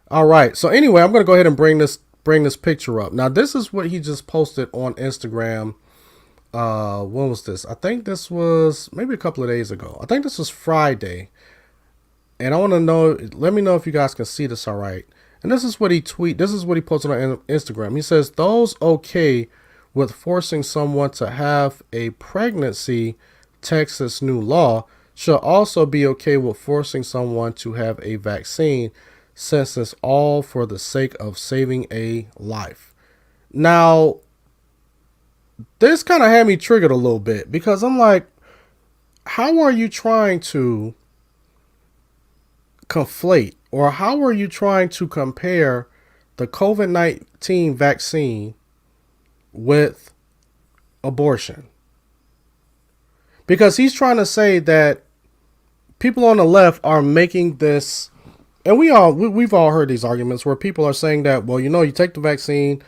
All right. So anyway, I'm going to go ahead and bring this picture up. Now, this is what he just posted on Instagram. When was this? I think this was maybe a couple of days ago. I think this was Friday. And I want to know, let me know if you guys can see this all right. And this is what he posted on Instagram. He says, those okay with forcing someone to have a pregnancy, Texas new law, should also be okay with forcing someone to have a vaccine, since it's all for the sake of saving a life. Now, this kind of had me triggered a little bit because I'm like, how are you trying to conflate, or how are you trying to compare the COVID-19 vaccine with abortion? Because he's trying to say that people on the left are making this, and we've all heard these arguments where people are saying that, well, you take the vaccine,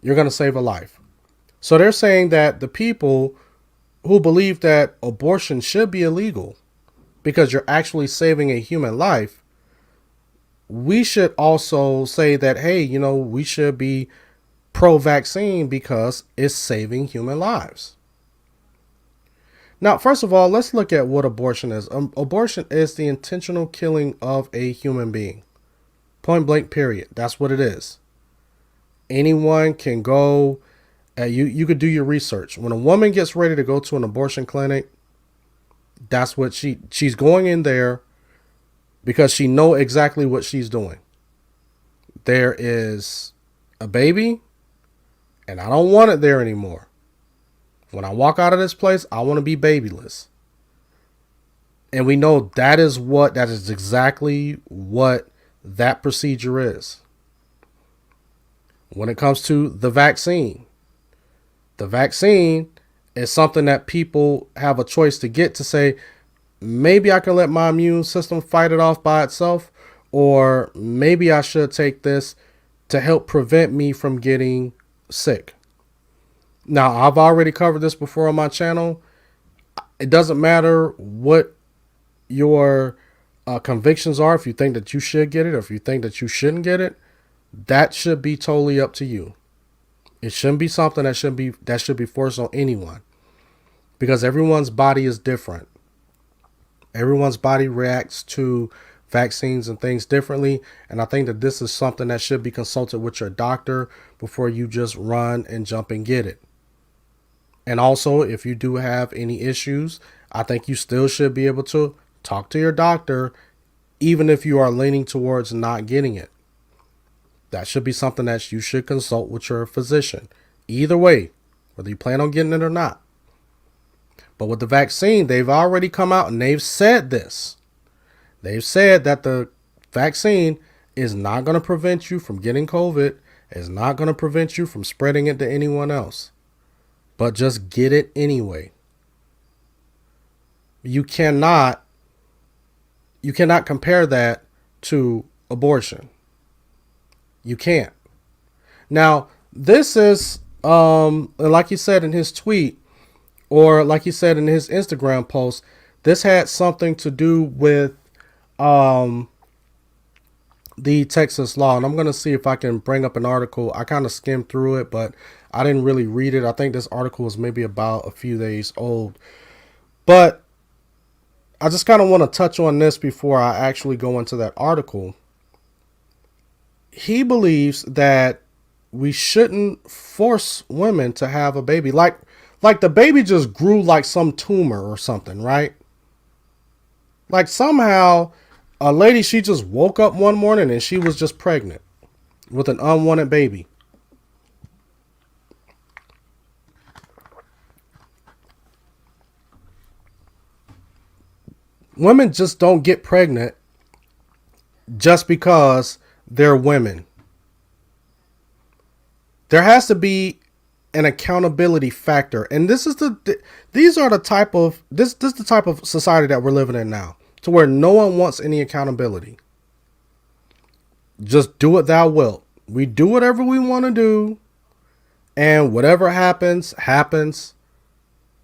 you're going to save a life. So they're saying that the people who believe that abortion should be illegal because you're actually saving a human life, we should also say that, hey, we should be pro-vaccine because it's saving human lives. Now, first of all, let's look at what abortion is. Abortion is the intentional killing of a human being. Point blank, period. That's what it is. Anyone can go, you could do your research. When a woman gets ready to go to an abortion clinic, that's what she's going in there because she know exactly what she's doing. There is a baby, and I don't want it there anymore. When I walk out of this place, I want to be babyless. And we know that is exactly what that procedure is. When it comes to the vaccine is something that people have a choice to get, to say, maybe I can let my immune system fight it off by itself, or maybe I should take this to help prevent me from getting sick. Now, I've already covered this before on my channel. It doesn't matter what your convictions are. If you think that you should get it or if you think that you shouldn't get it, that should be totally up to you. It shouldn't be something that should be forced on anyone, because everyone's body is different. Everyone's body reacts to vaccines and things differently. And I think that this is something that should be consulted with your doctor before you just run and jump and get it. And also, if you do have any issues, I think you still should be able to talk to your doctor, even if you are leaning towards not getting it. That should be something that you should consult with your physician. Either way, whether you plan on getting it or not. But with the vaccine, they've already come out and they've said this. They've said that the vaccine is not going to prevent you from getting COVID. It's not going to prevent you from spreading it to anyone else. But just get it anyway. You cannot compare that to abortion. You can't. Now, this is, like he said in his tweet, or like he said in his Instagram post, this had something to do with the Texas law. And I'm going to see if I can bring up an article. I kind of skimmed through it, but I didn't really read it. I think this article is maybe about a few days old. But I just kind of want to touch on this before I actually go into that article. He believes that we shouldn't force women to have a baby. Like the baby just grew like some tumor or something, right? Like somehow a lady, she just woke up one morning and she was just pregnant with an unwanted baby. Women just don't get pregnant just because they're women. There has to be an accountability factor, and this is the type of society that we're living in now, to where no one wants any accountability. Just do what thou wilt. We do whatever we want to do, and whatever happens, happens.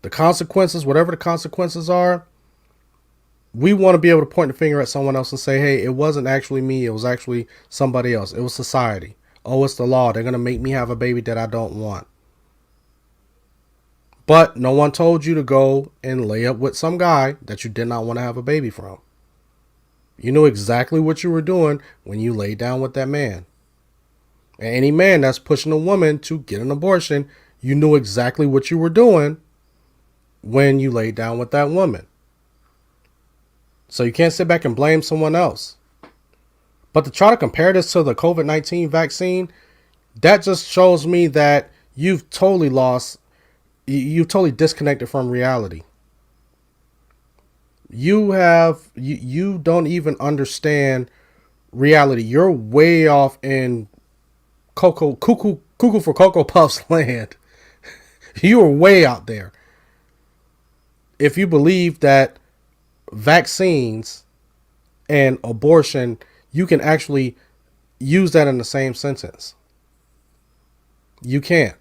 The consequences, whatever the consequences are, we want to be able to point the finger at someone else and say, hey, it wasn't actually me. It was actually somebody else. It was society. Oh, it's the law. They're going to make me have a baby that I don't want. But no one told you to go and lay up with some guy that you did not want to have a baby from. You knew exactly what you were doing when you laid down with that man. And any man that's pushing a woman to get an abortion, you knew exactly what you were doing when you laid down with that woman. So you can't sit back and blame someone else. But to try to compare this to the COVID-19 vaccine, that just shows me that you've totally disconnected from reality. You don't even understand reality. You're way off in cuckoo for Cocoa Puffs land. You are way out there. If you believe that vaccines and abortion, you can actually use that in the same sentence. You can't.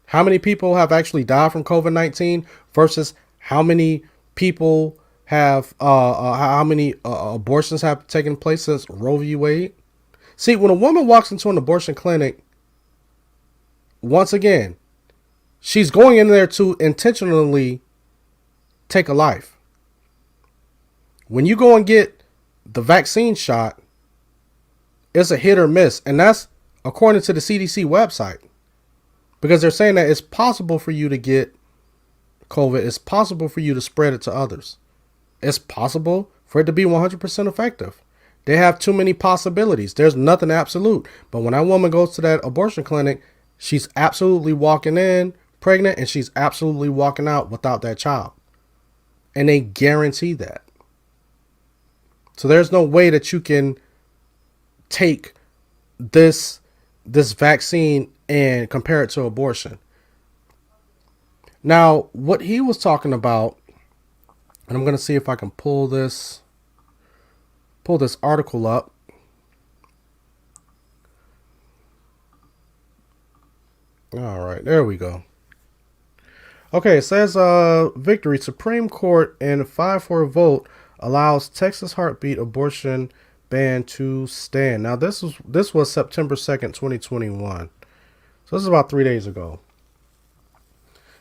How many people have actually died from COVID-19 versus how many people have, how many abortions have taken place since Roe v. Wade? See, when a woman walks into an abortion clinic, once again, she's going in there to intentionally take a life. When you go and get the vaccine shot, it's a hit or miss. And that's according to the CDC website. Because they're saying that it's possible for you to get COVID. It's possible for you to spread it to others. It's possible for it to be 100% effective. They have too many possibilities. There's nothing absolute. But when that woman goes to that abortion clinic, she's absolutely walking in pregnant and she's absolutely walking out without that child. And they guarantee that. So there's no way that you can take this vaccine and compare it to abortion. Now, what he was talking about, and I'm going to see if I can pull this article up. All right, there we go. Okay, it says victory. Supreme Court in 5-4 vote allows Texas heartbeat abortion ban to stand. Now, this was September 2nd, 2021. So this is about 3 days ago.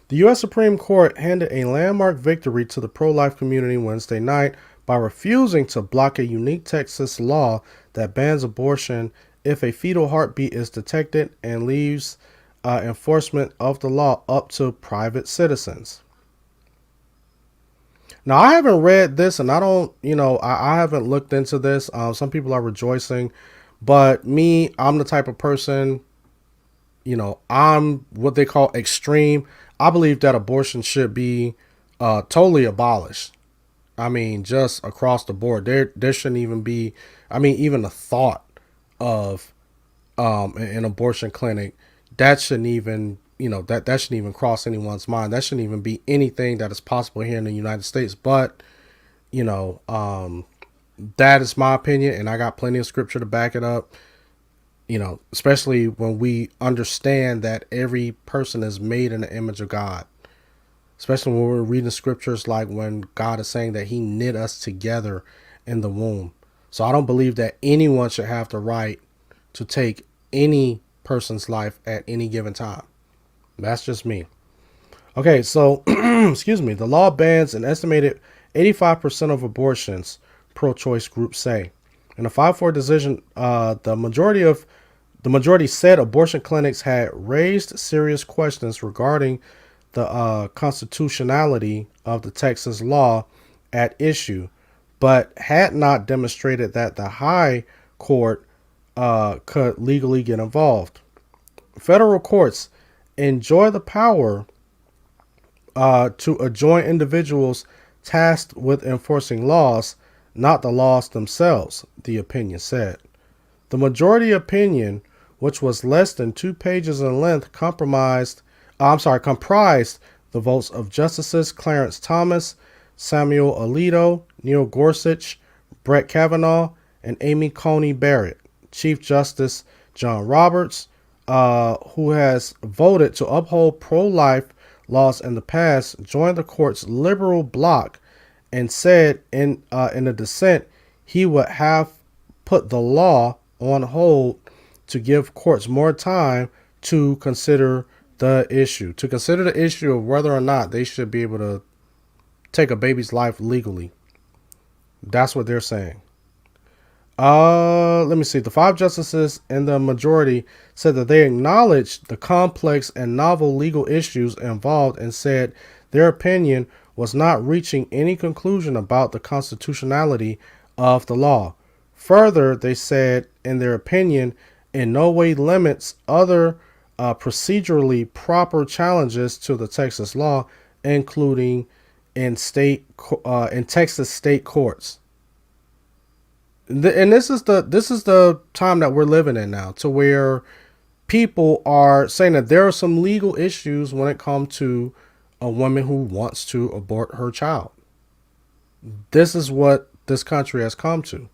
The U.S. Supreme Court handed a landmark victory to the pro-life community Wednesday night by refusing to block a unique Texas law that bans abortion if a fetal heartbeat is detected and leaves enforcement of the law up to private citizens. Now, I haven't read this, and I don't, I haven't looked into this. Some people are rejoicing, but I'm the type of person, I'm what they call extreme. I believe that abortion should be totally abolished. I mean, just across the board. There shouldn't even be, even the thought of an abortion clinic. That shouldn't even, that shouldn't even cross anyone's mind. That shouldn't even be anything that is possible here in the United States. But, that is my opinion, and I got plenty of scripture to back it up. Especially when we understand that every person is made in the image of God. Especially when we're reading scriptures like when God is saying that he knit us together in the womb. So I don't believe that anyone should have the right to take any person's life at any given time. That's just me. Okay, so, excuse me. The law bans an estimated 85% of abortions, pro-choice groups say. In a 5-4 decision, the majority said abortion clinics had raised serious questions regarding the constitutionality of the Texas law at issue, but had not demonstrated that the high court could legally get involved. Federal courts enjoy the power to adjoin individuals tasked with enforcing laws, not the laws themselves, the opinion said. The majority opinion, which was less than 2 pages in length, comprised the votes of Justices Clarence Thomas, Samuel Alito, Neil Gorsuch, Brett Kavanaugh, and Amy Coney Barrett. Chief Justice John Roberts, who has voted to uphold pro-life laws in the past, joined the court's liberal bloc and said in a dissent he would have put the law on hold to give courts more time to consider the issue of whether or not they should be able to take a baby's life legally. That's what they're saying. Let me see. The five justices in the majority said that they acknowledged the complex and novel legal issues involved and said their opinion was not reaching any conclusion about the constitutionality of the law. Further, they said in their opinion in no way limits other procedurally proper challenges to the Texas law, including in Texas state courts. And this is the time that we're living in now, to where people are saying that there are some legal issues when it comes to a woman who wants to abort her child. This is what this country has come to.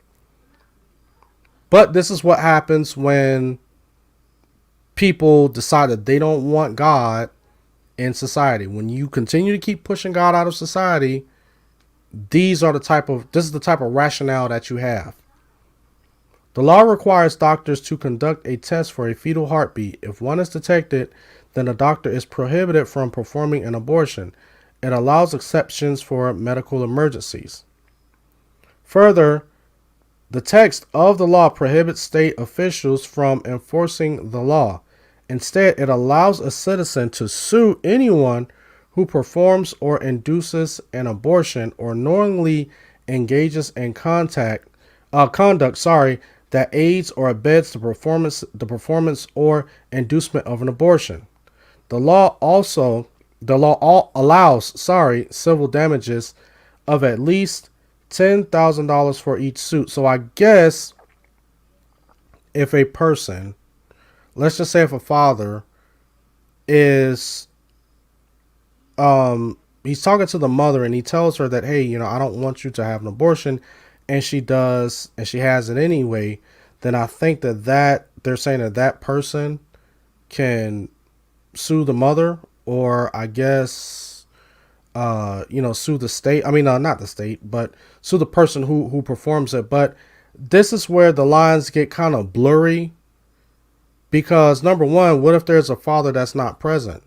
But this is what happens when people decide that they don't want God in society. When you continue to keep pushing God out of society, this is the type of rationale that you have. The law requires doctors to conduct a test for a fetal heartbeat. If one is detected, then the doctor is prohibited from performing an abortion. It allows exceptions for medical emergencies. Further, the text of the law prohibits state officials from enforcing the law. Instead, it allows a citizen to sue anyone who performs or induces an abortion or knowingly engages in conduct that aids or abets the performance or inducement of an abortion. The law allows civil damages of at least $10,000 for each suit. So I guess if a person, let's just say if a father is he's talking to the mother and he tells her that, hey, I don't want you to have an abortion, and she does, and she has it anyway, then I think that they're saying that person can sue the mother, or I guess sue the state. I mean, not the state, but sue the person who performs it. But this is where the lines get kind of blurry, because number one, what if there's a father that's not present?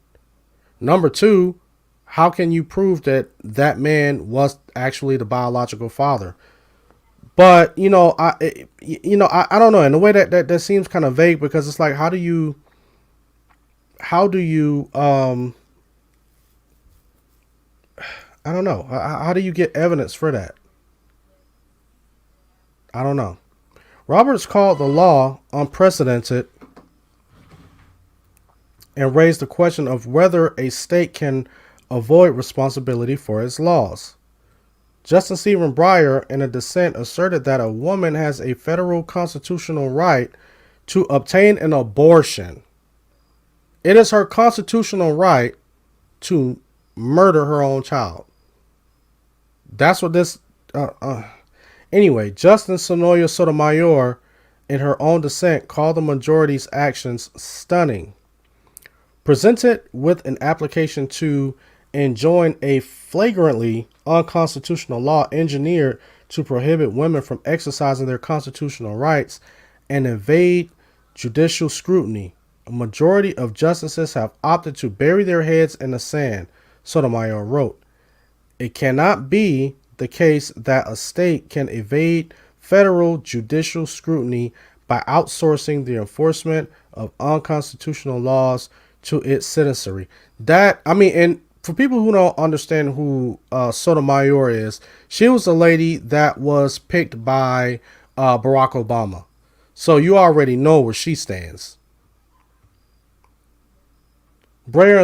Number two, how can you prove that man was actually the biological father? But I don't know. In a way that seems kind of vague, because it's like, how do you I don't know. How do you get evidence for that? I don't know. Roberts called the law unprecedented and raised the question of whether a state can avoid responsibility for its laws. Justice Stephen Breyer, in a dissent, asserted that a woman has a federal constitutional right to obtain an abortion. It is her constitutional right to murder her own child. That's what this... Anyway, Justice Sonoya Sotomayor, in her own dissent, called the majority's actions stunning. Presented with an application to enjoin a flagrantly unconstitutional law engineered to prohibit women from exercising their constitutional rights and evade judicial scrutiny, a majority of justices have opted to bury their heads in the sand, Sotomayor wrote. It cannot be the case that a state can evade federal judicial scrutiny by outsourcing the enforcement of unconstitutional laws to its citizenry. And for people who don't understand who Sotomayor is, she was a lady that was picked by Barack Obama. So you already know where she stands. Breyer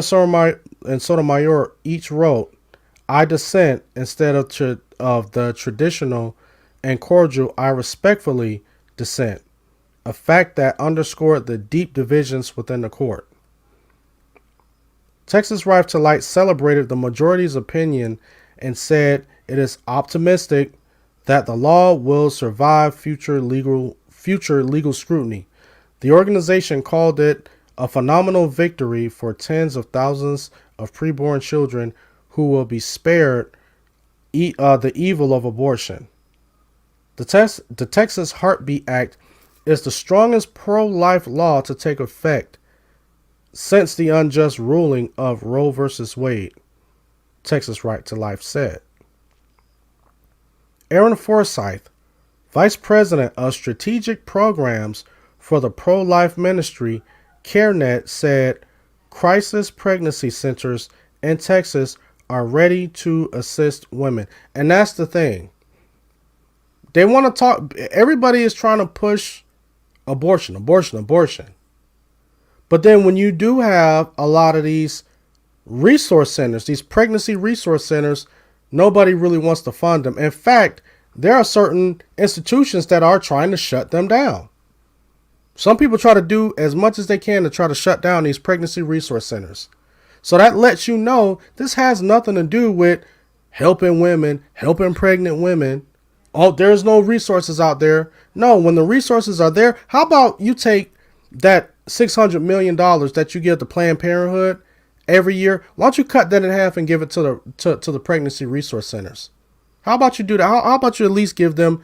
and Sotomayor each wrote, I dissent instead of the traditional and cordial I respectfully dissent, a fact that underscored the deep divisions within the court. Texas Right to Light celebrated the majority's opinion and said it is optimistic that the law will survive future legal scrutiny. The organization called it a phenomenal victory for tens of thousands of preborn children who will be spared the evil of abortion. The Texas Heartbeat Act is the strongest pro-life law to take effect since the unjust ruling of Roe v. Wade, Texas Right to Life said. Aaron Forsyth, Vice President of Strategic Programs for the pro-life ministry CareNet, said crisis pregnancy centers in Texas are ready to assist women. And that's the thing. They want to talk. Everybody is trying to push abortion. But then when you do have a lot of these resource centers, these pregnancy resource centers, nobody really wants to fund them. In fact, there are certain institutions that are trying to shut them down. Some people try to do as much as they can to try to shut down these pregnancy resource centers. So that lets you know this has nothing to do with helping women, helping pregnant women. Oh, there's no resources out there. No, when the resources are there, how about you take that $600 million that you give to Planned Parenthood every year? Why don't you cut that in half and give it to the pregnancy resource centers? How about you do that? How about you at least give them,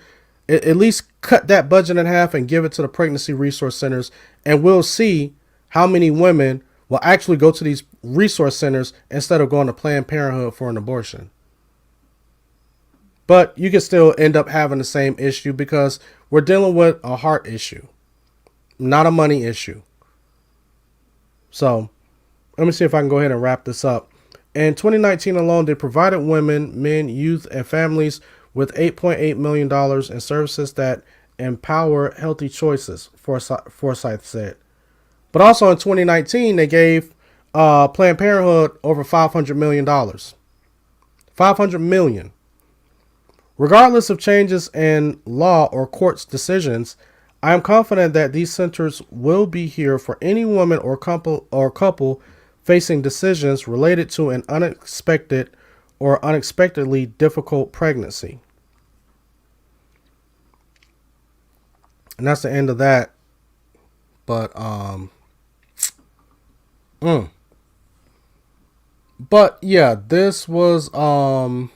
at least cut that budget in half and give it to the pregnancy resource centers, and we'll see how many women will actually go to these resource centers instead of going to Planned Parenthood for an abortion. But you can still end up having the same issue because we're dealing with a heart issue, not a money issue. So let me see if I can go ahead and wrap this up. In 2019 alone, they provided women, men, youth, and families with $8.8 million in services that empower healthy choices, Forsyth said. But also in 2019, they gave Planned Parenthood over $500 million. $500 million. Regardless of changes in law or court's decisions, I am confident that these centers will be here for any woman or couple facing decisions related to an unexpected or unexpectedly difficult pregnancy. And that's the end of that. But yeah, this was this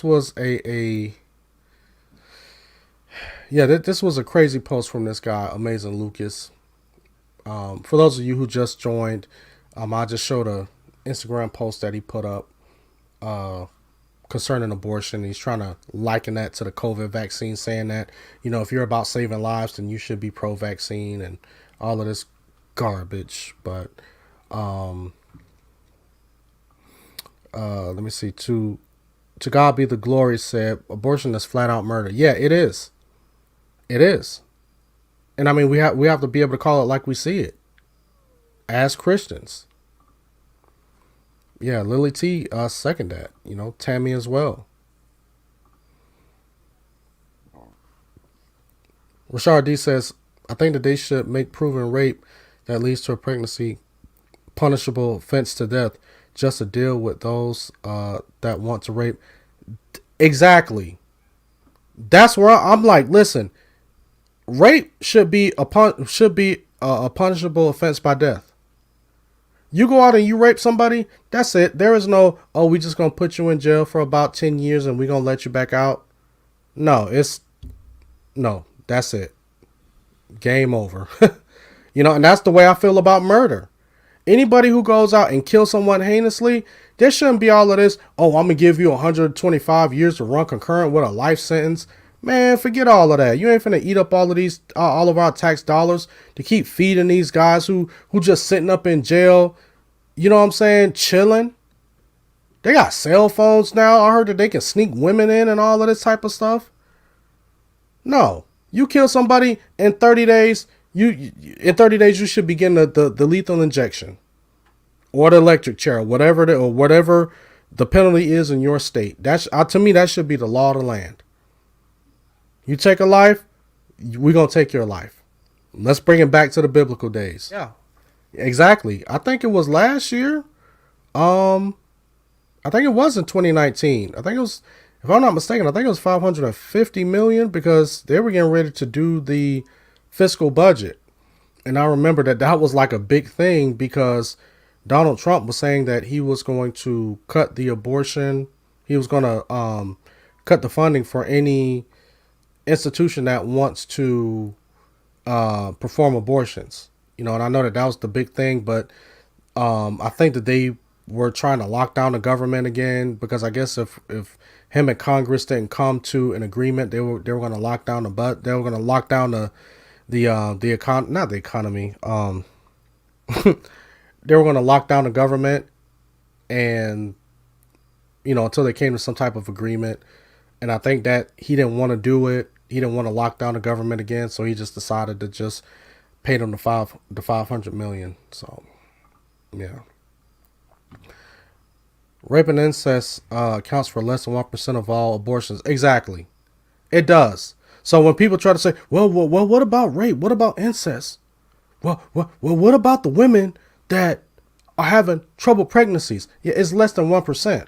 was this was a crazy post from this guy, Amazing Lucas. For those of you who just joined, I just showed a Instagram post that he put up concerning abortion. He's trying to liken that to the COVID vaccine, saying that, if you're about saving lives, then you should be pro-vaccine and all of this garbage. But let me see. To God be the glory, said abortion is flat out murder. Yeah, it is. It is. And I mean, we have to be able to call it like we see it as Christians. Yeah, Lily T second that. Tammy as well. Rashard D says, I think that they should make proven rape that leads to a pregnancy punishable offense to death, just to deal with those that want to rape. Exactly. That's where I'm like, listen, rape should be a punishable offense by death. You go out and you rape somebody, that's it. There is no, we just gonna put you in jail for about 10 years and we're gonna let you back out. No, that's it. Game over. And that's the way I feel about murder. Anybody who goes out and kills someone heinously, there shouldn't be all of this, I'm going to give you 125 years to run concurrent with a life sentence. Man, forget all of that. You ain't finna eat up all of these, all of our tax dollars to keep feeding these guys who just sitting up in jail, you know what I'm saying, chilling. They got cell phones now. I heard that they can sneak women in and all of this type of stuff. No, you kill somebody in 30 days, you should begin the lethal injection or the electric chair, or whatever the penalty is in your state. That's to me, that should be the law of the land. You take a life, we're going to take your life. Let's bring it back to the biblical days. Yeah, exactly. I think it was last year. I think it was in 2019. I think it was, if I'm not mistaken, I think it was 550 million because they were getting ready to do the fiscal budget. And I remember that was like a big thing because Donald Trump was saying that he was going to cut the abortion. He was going to cut the funding for any institution that wants to perform abortions. And I know that was the big thing, but I think that they were trying to lock down the government again because I guess if him and Congress didn't come to an agreement, they were going to lock down they were going to lock down not the economy. They were going to lock down the government, and until they came to some type of agreement. And I think that he didn't want to do it. He didn't want to lock down the government again, so he just decided to just pay them the 500 million. So yeah. Rape and incest accounts for less than 1% of all abortions. Exactly. It does. So when people try to say, well, what about rape? What about incest? What about the women that are having trouble pregnancies? Yeah, it's less than 1%.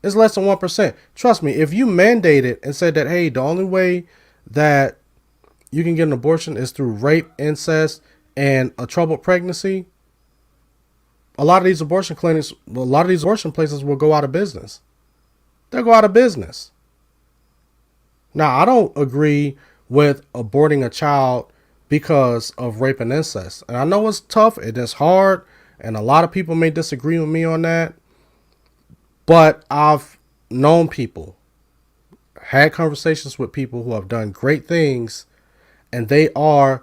It's less than 1%. Trust me, if you mandate it and said that, hey, the only way that you can get an abortion is through rape, incest, and a troubled pregnancy, a lot of these abortion clinics, a lot of these abortion places will go out of business. They'll go out of business. Now, I don't agree with aborting a child because of rape and incest. And I know it's tough, it is hard, and a lot of people may disagree with me on that. But I've known people, had conversations with people who have done great things, and they are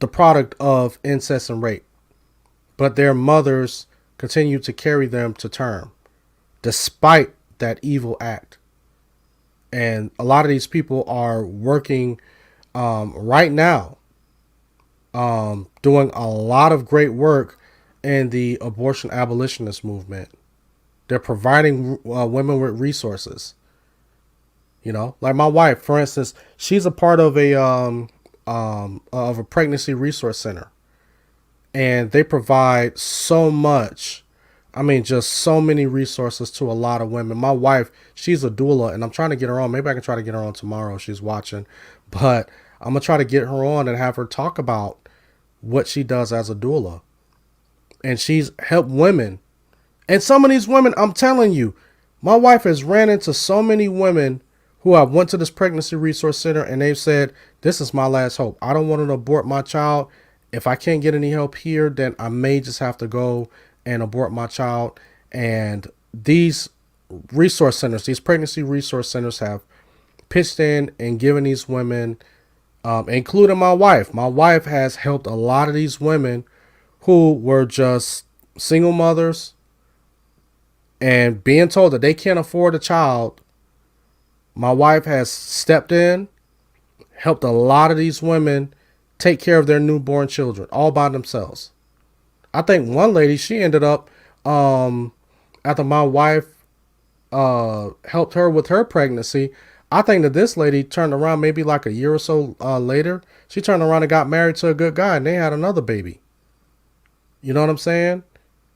the product of incest and rape. But their mothers continue to carry them to term, despite that evil act. And a lot of these people are working right now, doing a lot of great work in the abortion abolitionist movement. They're providing women with resources. Like my wife, for instance, she's a part of a pregnancy resource center, and they provide so much. I mean, just so many resources to a lot of women. My wife, she's a doula, and I'm trying to get her on. Maybe I can try to get her on tomorrow if she's watching, but I'm gonna try to get her on and have her talk about what she does as a doula, and she's helped women. And some of these women, I'm telling you, my wife has ran into so many women who have went to this pregnancy resource center and they've said, this is my last hope. I don't want to abort my child. If I can't get any help here, then I may just have to go and abort my child. And these resource centers, these pregnancy resource centers have pitched in and given these women, including my wife. My wife has helped a lot of these women who were just single mothers, and being told that they can't afford a child. My wife has stepped in, helped a lot of these women take care of their newborn children all by themselves. I think one lady, she ended up, after my wife helped her with her pregnancy, I think that this lady turned around maybe like a year or so later. She turned around and got married to a good guy, and they had another baby. You know what I'm saying?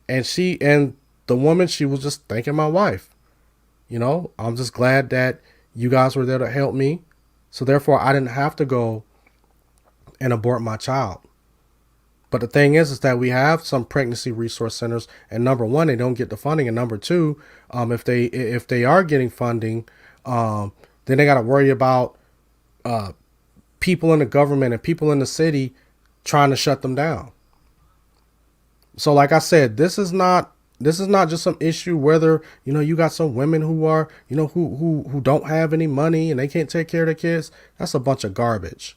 And the woman, she was just thanking my wife. I'm just glad that you guys were there to help me. So therefore, I didn't have to go and abort my child. But the thing is that we have some pregnancy resource centers, and number one, they don't get the funding, and number two, if they are getting funding, then they got to worry about people in the government and people in the city trying to shut them down. So like I said, this is not just some issue whether, you got some women who are, who don't have any money and they can't take care of their kids. That's a bunch of garbage.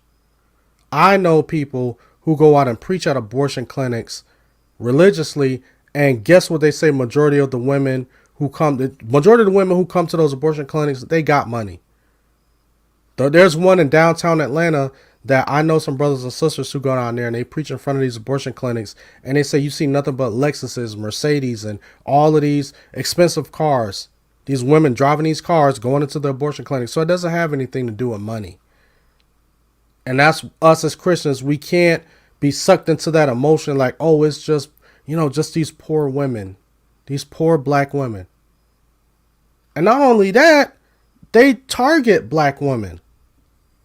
I know people who go out and preach at abortion clinics religiously, and guess what they say? Majority of the women who come to those abortion clinics, they got money. There's one in downtown Atlanta that I know some brothers and sisters who go down there and they preach in front of these abortion clinics, and they say you see nothing but Lexuses, Mercedes, and all of these expensive cars. These women driving these cars going into the abortion clinic. So it doesn't have anything to do with money. And that's us as Christians. We can't be sucked into that emotion like, oh, it's just, just these poor women, these poor black women. And not only that, they target black women.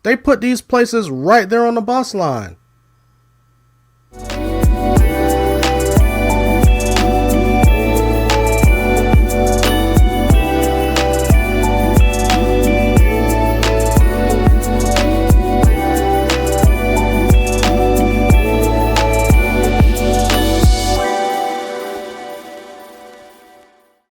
They put these places right there on the bus line.